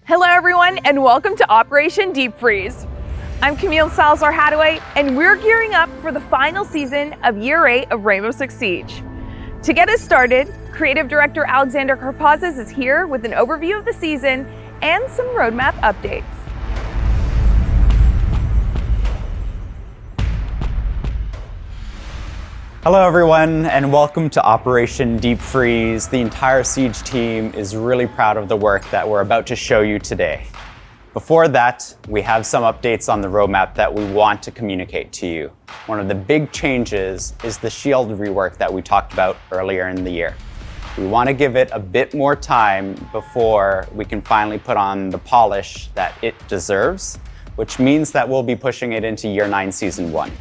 Hello everyone and welcome to Operation Deep Freeze. I'm Camille Salazar-Hadaway and we're gearing up for the final season of Year 8 of Rainbow Six Siege. To get us started, Creative Director Alexander Karpazes is here with an overview of the season and some roadmap updates. Hello everyone and welcome to Operation Deep Freeze. The entire Siege team is really proud of the work that we're about to show you today. Before that, we have some updates on the roadmap that we want to communicate to you. One of the big changes is the shield rework that we talked about earlier in the year. We want to give it a bit more time before we can finally put on the polish that it deserves, which means that we'll be pushing it into Year 9 Season 1.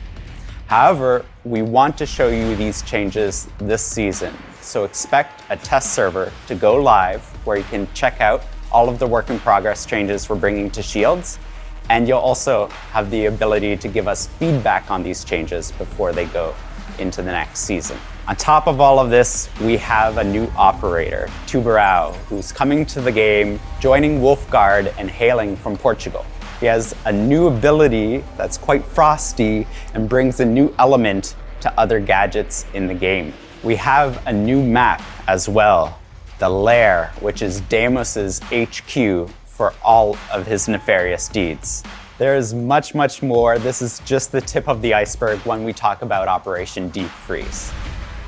However, we want to show you these changes this season, so expect a test server to go live where you can check out all of the work in progress changes we're bringing to Shields, and you'll also have the ability to give us feedback on these changes before they go into the next season. On top of all of this, we have a new operator, Tubarão, who's coming to the game, joining Wolfguard and hailing from Portugal. He has a new ability that's quite frosty and brings a new element to other gadgets in the game. We have a new map as well, the Lair, which is Deimos's HQ for all of his nefarious deeds. There's much more. This is just the tip of the iceberg when we talk about Operation Deep Freeze.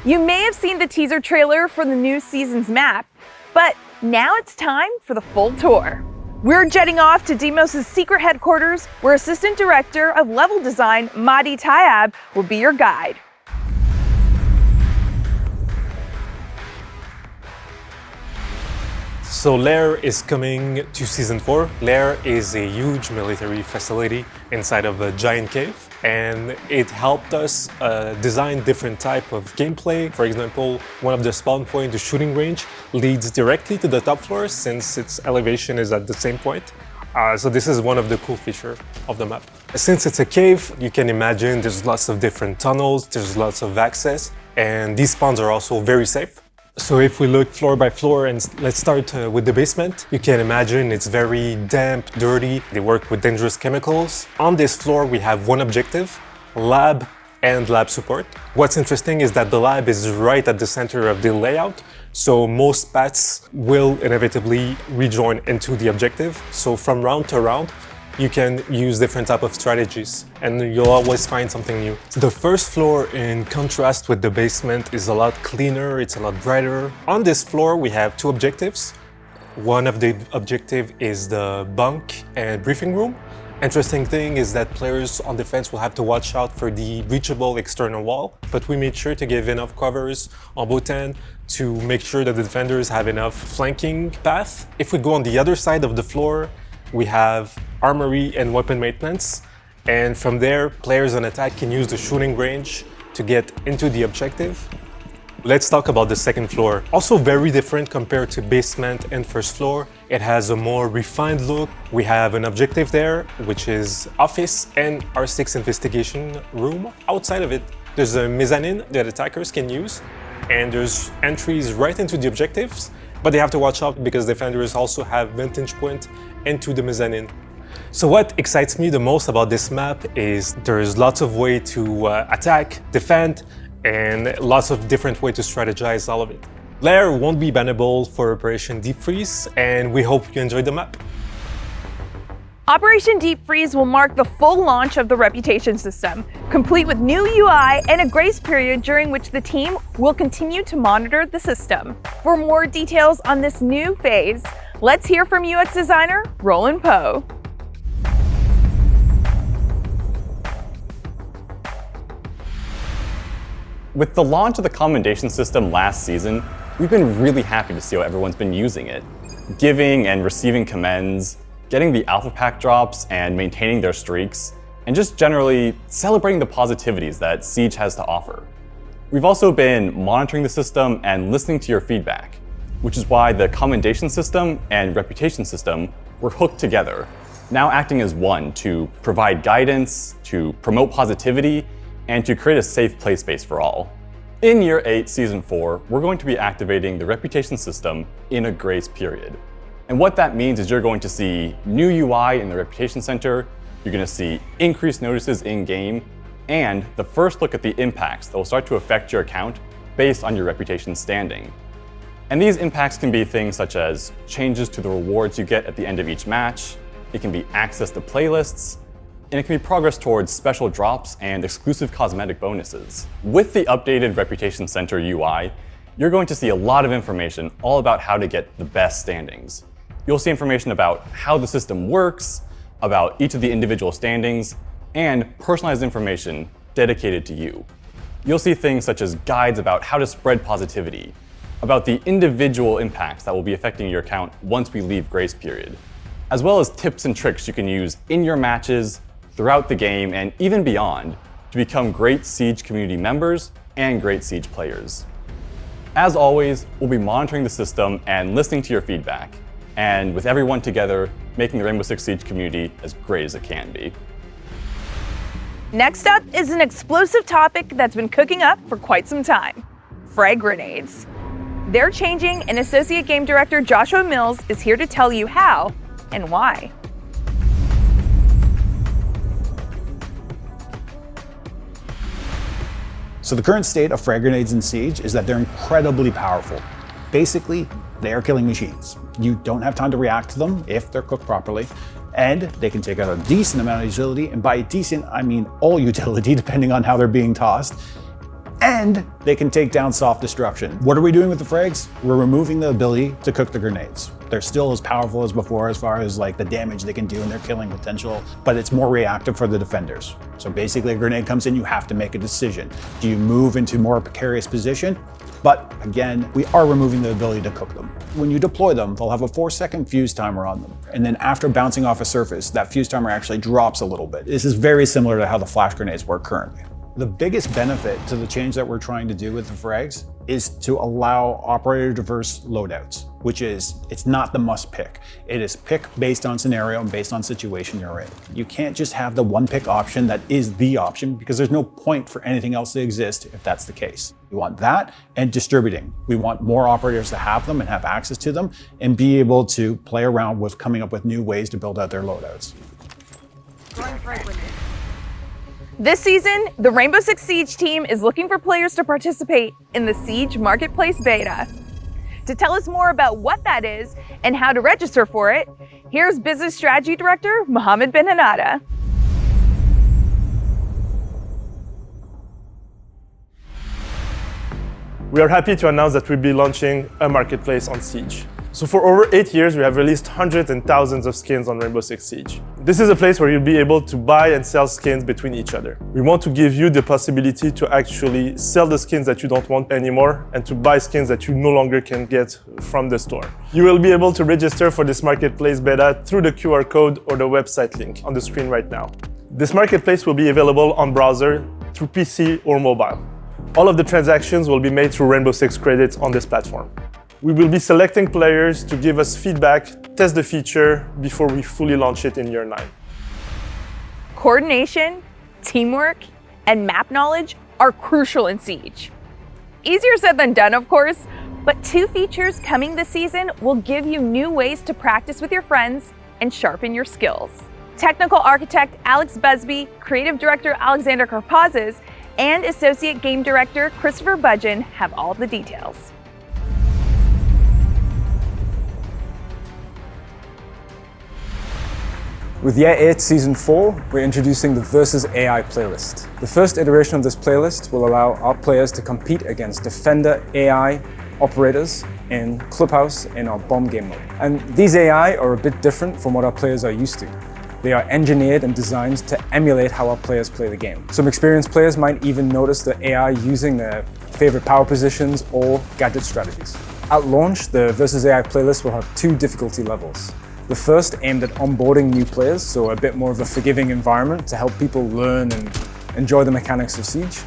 You may have seen the teaser trailer for the new season's map, but now it's time for the full tour. We're jetting off to Deimos's secret headquarters, where Assistant Director of Level Design, Mahdi Tayab, will be your guide. So Lair is coming to Season 4. Lair is a huge military facility inside of a giant cave, and it helped us design different type of gameplay. For example, one of the spawn point, the shooting range, leads directly to the top floor since its elevation is at the same point. So this is one of the cool features of the map. Since it's a cave, you can imagine there's lots of different tunnels, there's lots of access, and these spawns are also very safe. So if we look floor by floor, and let's start with the basement, you can imagine it's very damp, dirty. They work with dangerous chemicals. On this floor, we have one objective, lab and lab support. What's interesting is that the lab is right at the center of the layout, so most paths will inevitably rejoin into the objective. So from round to round, you can use different type of strategies and you'll always find something new. The first floor, in contrast with the basement, is a lot cleaner, it's a lot brighter. On this floor, we have two objectives. One of the objective is the bunk and briefing room. Interesting thing is that players on defense will have to watch out for the reachable external wall, but we made sure to give enough covers on both ends to make sure that the defenders have enough flanking path. If we go on the other side of the floor, we have armory and weapon maintenance, and from there, players on attack can use the shooting range to get into the objective. Let's talk about the second floor. Also very different compared to basement and first floor. It has a more refined look. We have an objective there, which is office and R6 investigation room. Outside of it, there's a mezzanine that attackers can use, and there's entries right into the objectives, but they have to watch out because defenders also have vantage point into the mezzanine. So what excites me the most about this map is there's lots of ways to attack, defend, and lots of different ways to strategize all of it. Lair won't be bannable for Operation Deep Freeze, and we hope you enjoyed the map. Operation Deep Freeze will mark the full launch of the Reputation system, complete with new UI and a grace period during which the team will continue to monitor the system. For more details on this new phase, let's hear from UX designer Roland Poe. With the launch of the commendation system last season, we've been really happy to see how everyone's been using it. Giving and receiving commends, getting the alpha pack drops and maintaining their streaks, and just generally celebrating the positivities that Siege has to offer. We've also been monitoring the system and listening to your feedback, which is why the commendation system and reputation system were hooked together, now acting as one to provide guidance, to promote positivity, and to create a safe play space for all. In Year 8, Season 4, we're going to be activating the reputation system in a grace period. And what that means is you're going to see new UI in the Reputation Center, you're going to see increased notices in-game, and the first look at the impacts that will start to affect your account based on your reputation standing. And these impacts can be things such as changes to the rewards you get at the end of each match, it can be access to playlists, and it can be progress towards special drops and exclusive cosmetic bonuses. With the updated Reputation Center UI, you're going to see a lot of information all about how to get the best standings. You'll see information about how the system works, about each of the individual standings, and personalized information dedicated to you. You'll see things such as guides about how to spread positivity, about the individual impacts that will be affecting your account once we leave grace period, as well as tips and tricks you can use in your matches, throughout the game, and even beyond to become great Siege community members and great Siege players. As always, we'll be monitoring the system and listening to your feedback, and with everyone together, making the Rainbow Six Siege community as great as it can be. Next up is an explosive topic that's been cooking up for quite some time: frag grenades. They're changing, and Associate Game Director Joshua Mills is here to tell you how and why. So the current state of frag grenades in Siege is that they're incredibly powerful. Basically, they are killing machines. You don't have time to react to them if they're cooked properly, and they can take out a decent amount of utility, and by decent, I mean all utility, depending on how they're being tossed, and they can take down soft destruction. What are we doing with the frags? We're removing the ability to cook the grenades. They're still as powerful as before as far as like the damage they can do and their killing potential, but it's more reactive for the defenders. So basically a grenade comes in, you have to make a decision. Do you move into more precarious position? But again, we are removing the ability to cook them. When you deploy them, they'll have a 4-second fuse timer on them. And then after bouncing off a surface, that fuse timer actually drops a little bit. This is very similar to how the flash grenades work currently. The biggest benefit to the change that we're trying to do with the frags is to allow operator diverse loadouts, which is, it's not the must pick. It is pick based on scenario and based on situation you're in. You can't just have the one pick option that is the option, because there's no point for anything else to exist if that's the case. We want that and distributing. We want more operators to have them and have access to them and be able to play around with coming up with new ways to build out their loadouts. This season, the Rainbow Six Siege team is looking for players to participate in the Siege Marketplace Beta. To tell us more about what that is and how to register for it, here's Business Strategy Director Mohammed Ben Hanada. We are happy to announce that we'll be launching a marketplace on Siege. So for over 8 years, we have released hundreds and thousands of skins on Rainbow Six Siege. This is a place where you'll be able to buy and sell skins between each other. We want to give you the possibility to actually sell the skins that you don't want anymore and to buy skins that you no longer can get from the store. You will be able to register for this marketplace beta through the QR code or the website link on the screen right now. This marketplace will be available on browser, through PC or mobile. All of the transactions will be made through Rainbow Six credits on this platform. We will be selecting players to give us feedback, test the feature before we fully launch it in year 9. Coordination, teamwork, and map knowledge are crucial in Siege. Easier said than done, of course, but 2 features coming this season will give you new ways to practice with your friends and sharpen your skills. Technical architect Alex Busby, creative director Alexander Karpazes, and associate game director Christopher Budgeon have all the details. With Year 8 Season 4, we're introducing the Versus AI playlist. The first iteration of this playlist will allow our players to compete against Defender AI operators in Clubhouse in our bomb game mode. And these AI are a bit different from what our players are used to. They are engineered and designed to emulate how our players play the game. Some experienced players might even notice the AI using their favorite power positions or gadget strategies. At launch, the Versus AI playlist will have 2 difficulty levels. The first aimed at onboarding new players, so a bit more of a forgiving environment to help people learn and enjoy the mechanics of Siege,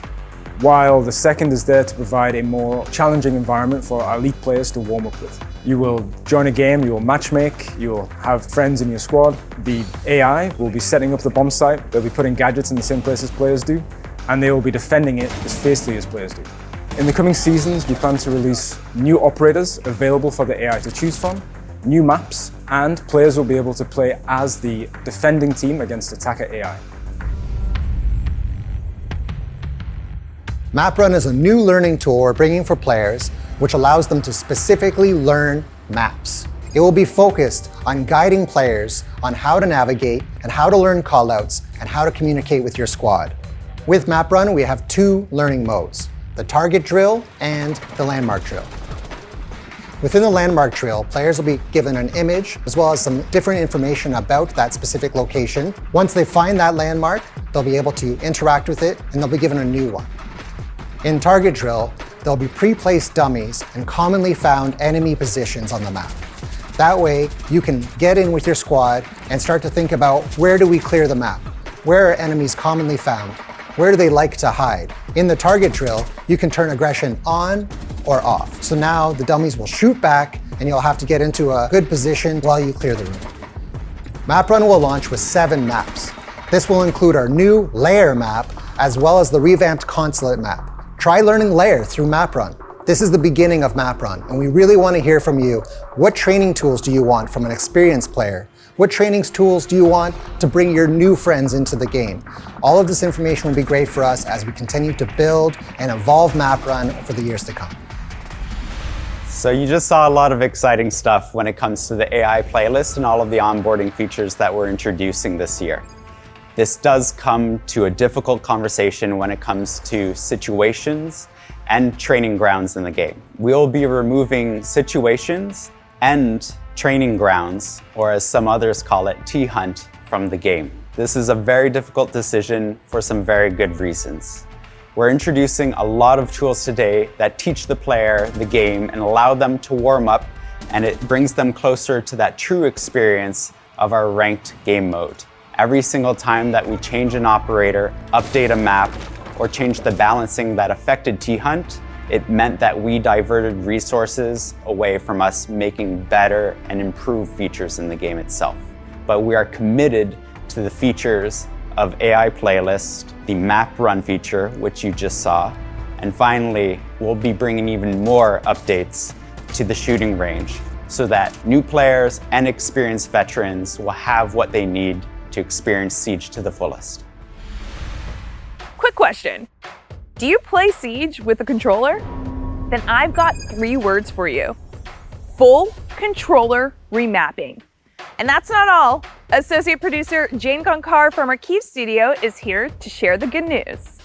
while the second is there to provide a more challenging environment for our elite players to warm up with. You will join a game, you will matchmake, you will have friends in your squad. The AI will be setting up the bomb site, they'll be putting gadgets in the same place as players do, and they will be defending it as fiercely as players do. In the coming seasons, we plan to release new operators available for the AI to choose from, new maps, and players will be able to play as the defending team against attacker AI. MapRun is a new learning tool we're bringing for players, which allows them to specifically learn maps. It will be focused on guiding players on how to navigate and how to learn callouts and how to communicate with your squad. With MapRun, we have two learning modes, the target drill and the landmark drill. Within the landmark drill, players will be given an image as well as some different information about that specific location. Once they find that landmark, they'll be able to interact with it and they'll be given a new one. In target drill, there'll be pre-placed dummies and commonly found enemy positions on the map. That way, you can get in with your squad and start to think about where do we clear the map? Where are enemies commonly found? Where do they like to hide? In the target drill, you can turn aggression on or off. So now the dummies will shoot back and you'll have to get into a good position while you clear the room. MapRun will launch with 7 maps. This will include our new layer map as well as the revamped consulate map. Try learning layer through MapRun. This is the beginning of MapRun, and we really want to hear from you. What training tools do you want from an experienced player? What training tools do you want to bring your new friends into the game? All of this information will be great for us as we continue to build and evolve MapRun for the years to come. So you just saw a lot of exciting stuff when it comes to the AI playlist and all of the onboarding features that we're introducing this year. This does come to a difficult conversation when it comes to situations and training grounds in the game. We'll be removing situations and training grounds, or as some others call it, T-Hunt, from the game. This is a very difficult decision for some very good reasons. We're introducing a lot of tools today that teach the player the game and allow them to warm up, and it brings them closer to that true experience of our ranked game mode. Every single time that we change an operator, update a map, or change the balancing that affected T-Hunt, it meant that we diverted resources away from us making better and improved features in the game itself. But we are committed to the features of AI Playlist, the map run feature, which you just saw, and finally, we'll be bringing even more updates to the shooting range so that new players and experienced veterans will have what they need to experience Siege to the fullest. Quick question. Do you play Siege with a controller? Then I've got 3 words for you. Full controller remapping. And that's not all. Associate producer Jane Gonkar from our Kyiv studio is here to share the good news.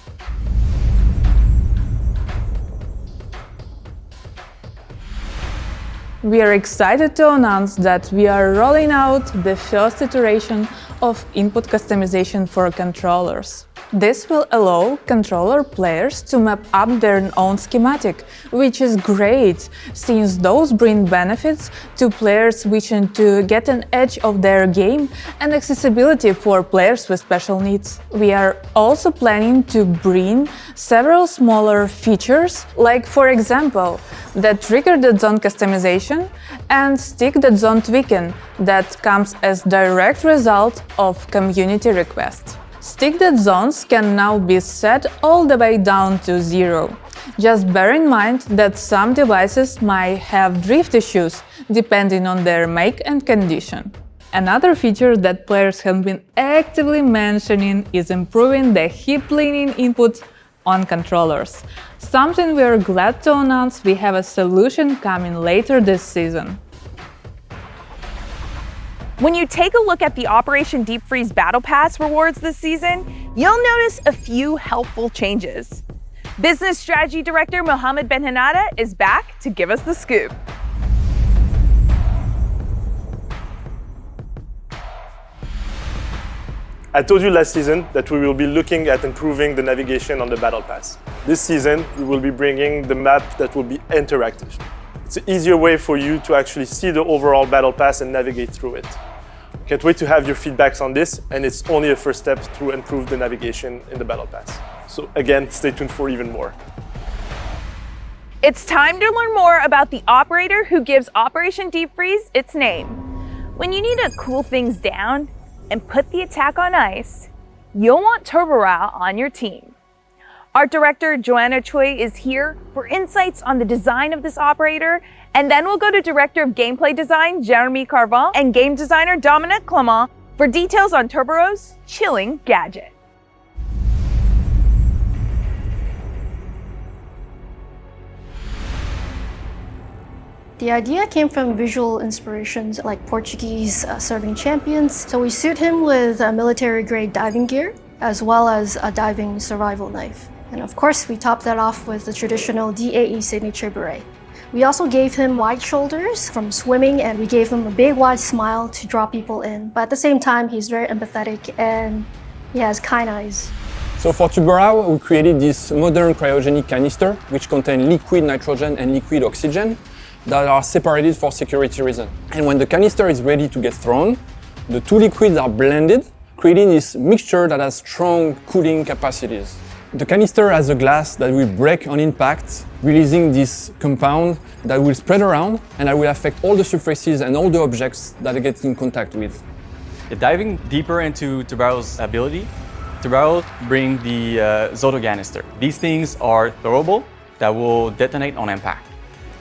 We are excited to announce that we are rolling out the first iteration of input customization for controllers. This will allow controller players to map up their own schematic, which is great, since those bring benefits to players wishing to get an edge of their game and accessibility for players with special needs. We are also planning to bring several smaller features, like for example, the trigger.zone customization and stick.zone tweaking that comes as direct result of community requests. Stick.zones can now be set all the way down to 0. Just bear in mind that some devices might have drift issues depending on their make and condition. Another feature that players have been actively mentioning is improving the hip leaning input on controllers. Something we are glad to announce we have a solution coming later this season. When you take a look at the Operation Deep Freeze Battle Pass rewards this season, you'll notice a few helpful changes. Business Strategy Director Mohammed Benhanada is back to give us the scoop. I told you last season that we will be looking at improving the navigation on the Battle Pass. This season, we will be bringing the map that will be interactive. It's an easier way for you to actually see the overall Battle Pass and navigate through it. Can't wait to have your feedbacks on this, and it's only a first step to improve the navigation in the Battle Pass. So again, stay tuned for even more. It's time to learn more about the operator who gives Operation Deep Freeze its name. When you need to cool things down and put the attack on ice, you'll want Turbo Ral on your team. Art director Joanna Choi is here for insights on the design of this operator, and then we'll go to director of gameplay design Jeremy Carval and game designer Dominic Clement for details on Turbo's chilling gadget. The idea came from visual inspirations like Portuguese serving champions. So we suit him with a military-grade diving gear, as well as a diving survival knife. And of course, we topped that off with the traditional DAE signature beret. We also gave him wide shoulders from swimming, and we gave him a big wide smile to draw people in. But at the same time, he's very empathetic and he has kind eyes. So for Tuberao, we created this modern cryogenic canister, which contains liquid nitrogen and liquid oxygen that are separated for security reasons. And when the canister is ready to get thrown, the two liquids are blended, creating this mixture that has strong cooling capacities. The canister has a glass that will break on impact, releasing this compound that will spread around and that will affect all the surfaces and all the objects that it gets in contact with. Diving deeper into Tubero's ability, Tubero brings the Zoto canister. These things are throwable that will detonate on impact.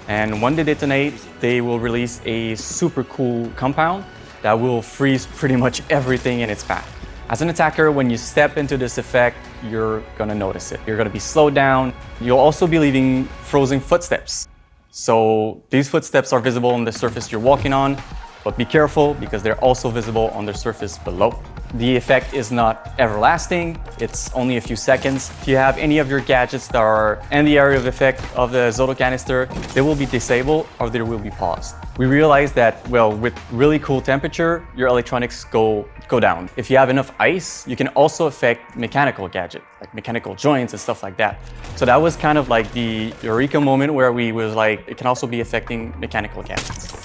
And when they detonate, they will release a super cool compound that will freeze pretty much everything in its path. As an attacker, when you step into this effect, you're gonna notice it. You're gonna be slowed down. You'll also be leaving frozen footsteps. So these footsteps are visible on the surface you're walking on, but be careful because they're also visible on the surface below. The effect is not everlasting, it's only a few seconds. If you have any of your gadgets that are in the area of effect of the Zoto canister, they will be disabled or they will be paused. We realized that, well, with really cool temperature, your electronics go down. If you have enough ice, you can also affect mechanical gadgets, like mechanical joints and stuff like that. So that was kind of like the eureka moment where we was like, it can also be affecting mechanical gadgets.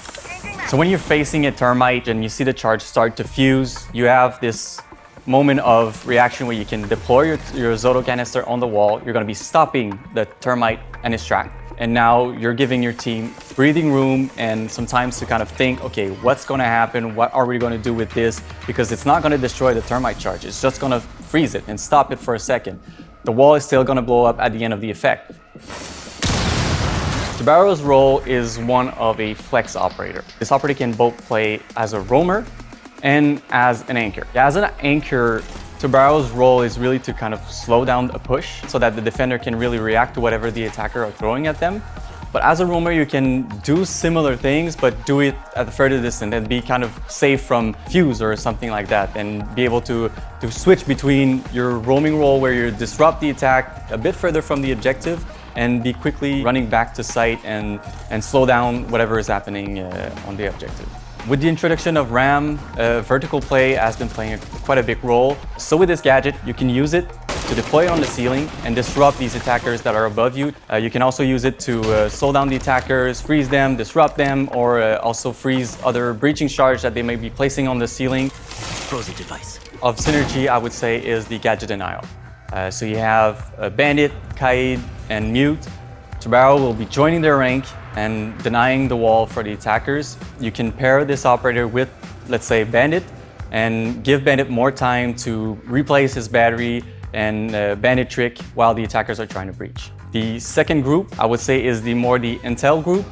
So when you're facing a termite and you see the charge start to fuse, you have this moment of reaction where you can deploy your Zoto canister on the wall. You're going to be stopping the termite and its track. And now you're giving your team breathing room and some time to kind of think, okay, what's going to happen? What are we going to do with this? Because it's not going to destroy the termite charge. It's just going to freeze it and stop it for a second. The wall is still going to blow up at the end of the effect. Tubero's role is one of a flex operator. This operator can both play as a roamer and as an anchor. As an anchor, Tubero's role is really to kind of slow down a push so that the defender can really react to whatever the attacker are throwing at them. But as a roamer, you can do similar things, but do it at a further distance and be kind of safe from fuse or something like that, and be able to switch between your roaming role where you disrupt the attack a bit further from the objective and be quickly running back to site and slow down whatever is happening on the objective. With the introduction of RAM, vertical play has been playing quite a big role. So with this gadget, you can use it to deploy it on the ceiling and disrupt these attackers that are above you. You can also use it to slow down the attackers, freeze them, disrupt them, or also freeze other breaching charge that they may be placing on the ceiling. Frozen device. Of synergy, I would say, is the gadget denial. So you have Bandit, Kaid, and Mute. Tubero will be joining their rank and denying the wall for the attackers. You can pair this operator with, let's say, Bandit, and give Bandit more time to replace his battery and Bandit trick while the attackers are trying to breach. The second group, I would say, is the intel group.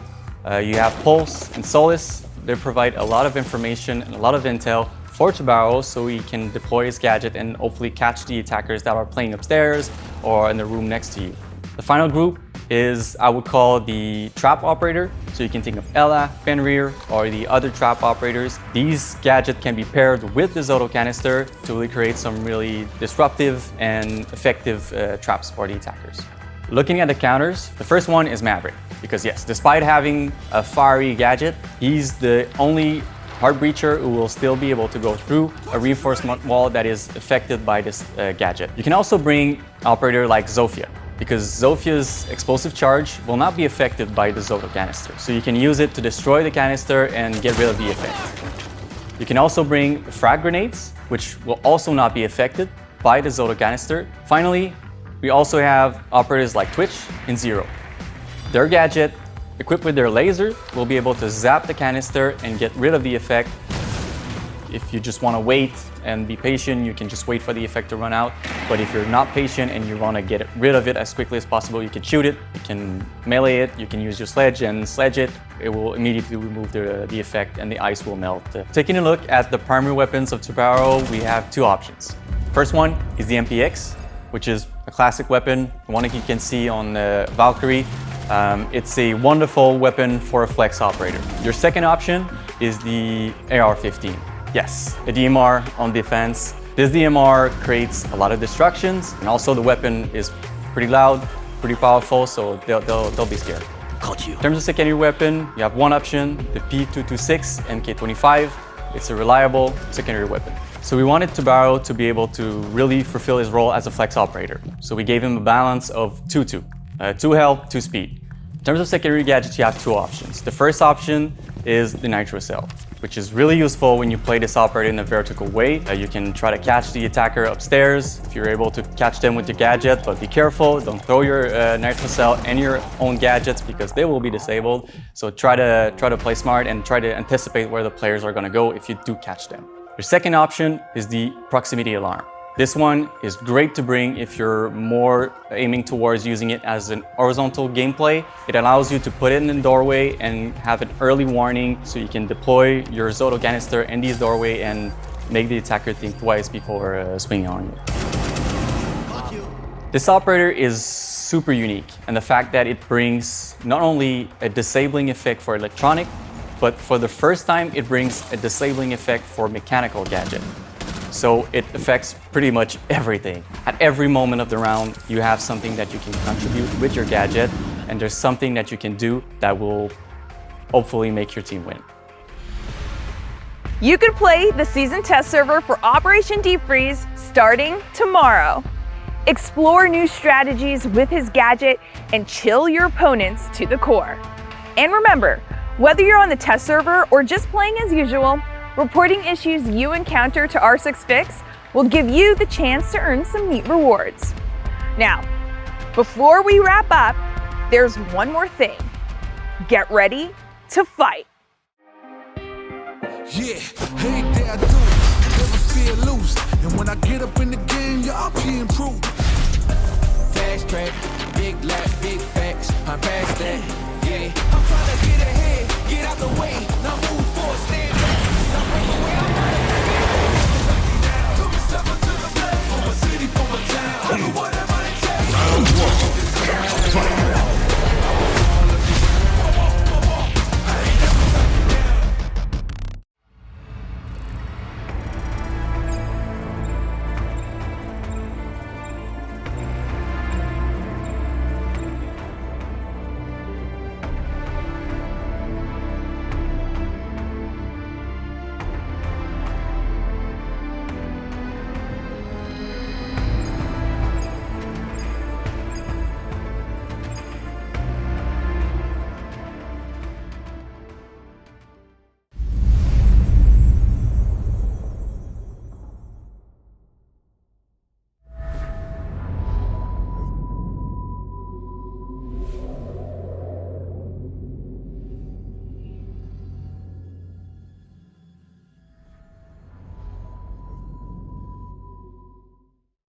You have Pulse and Solace. They provide a lot of information and a lot of intel for Tubero so he can deploy his gadget and hopefully catch the attackers that are playing upstairs or in the room next to you. The final group is, I would call, the trap operator. So you can think of Ella, Fenrir, or the other trap operators. These gadgets can be paired with the Zoto canister to really create some really disruptive and effective traps for the attackers. Looking at the counters, the first one is Maverick. Because yes, despite having a fiery gadget, he's the only hard breacher who will still be able to go through a reinforcement wall that is affected by this gadget. You can also bring an operator like Zofia, because Zofia's explosive charge will not be affected by the Zoto canister. So you can use it to destroy the canister and get rid of the effect. You can also bring frag grenades, which will also not be affected by the Zoto canister. Finally, we also have operators like Twitch and Zero. Their gadget, equipped with their laser, will be able to zap the canister and get rid of the effect. If you just want to wait and be patient, you can just wait for the effect to run out. But if you're not patient and you want to get rid of it as quickly as possible, you can shoot it, you can melee it, you can use your sledge and sledge it. It will immediately remove the effect and the ice will melt. Taking a look at the primary weapons of Tubarão, we have two options. First one is the MPX, which is a classic weapon, one that you can see on Valkyrie. It's a wonderful weapon for a flex operator. Your second option is the AR-15. Yes, a DMR on defense. This DMR creates a lot of distractions, and also the weapon is pretty loud, pretty powerful, so they'll be scared. In terms of secondary weapon, you have one option, the P226 MK25. It's a reliable secondary weapon. So we wanted Tubarão to be able to really fulfill his role as a flex operator. So we gave him a balance of 2-2, 2 health, 2 speed. In terms of secondary gadgets, you have two options. The first option is the Nitro Cell, which is really useful when you play this operator in a vertical way. You can try to catch the attacker upstairs if you're able to catch them with your gadget, but be careful, don't throw your Nitro Cell and your own gadgets because they will be disabled. So try to play smart and try to anticipate where the players are gonna go if you do catch them. Your second option is the Proximity Alarm. This one is great to bring if you're more aiming towards using it as an horizontal gameplay. It allows you to put it in the doorway and have an early warning so you can deploy your Zoto canister in this doorway and make the attacker think twice before swinging on you. This operator is super unique, and the fact that it brings not only a disabling effect for electronic, but for the first time it brings a disabling effect for mechanical gadget. So it affects pretty much everything. At every moment of the round, you have something that you can contribute with your gadget, and there's something that you can do that will hopefully make your team win. You can play the season test server for Operation Deep Freeze starting tomorrow. Explore new strategies with his gadget and chill your opponents to the core. And remember, whether you're on the test server or just playing as usual, reporting issues you encounter to R6Fix will give you the chance to earn some neat rewards. Now, before we wrap up, there's one more thing. Get ready to fight. Yeah, hey there I do, never feel loose. And when I get up in the game, y'all can improve. Fast track, big lap, big facts, I'm past that. Yeah, I'm trying to get ahead, get out the way.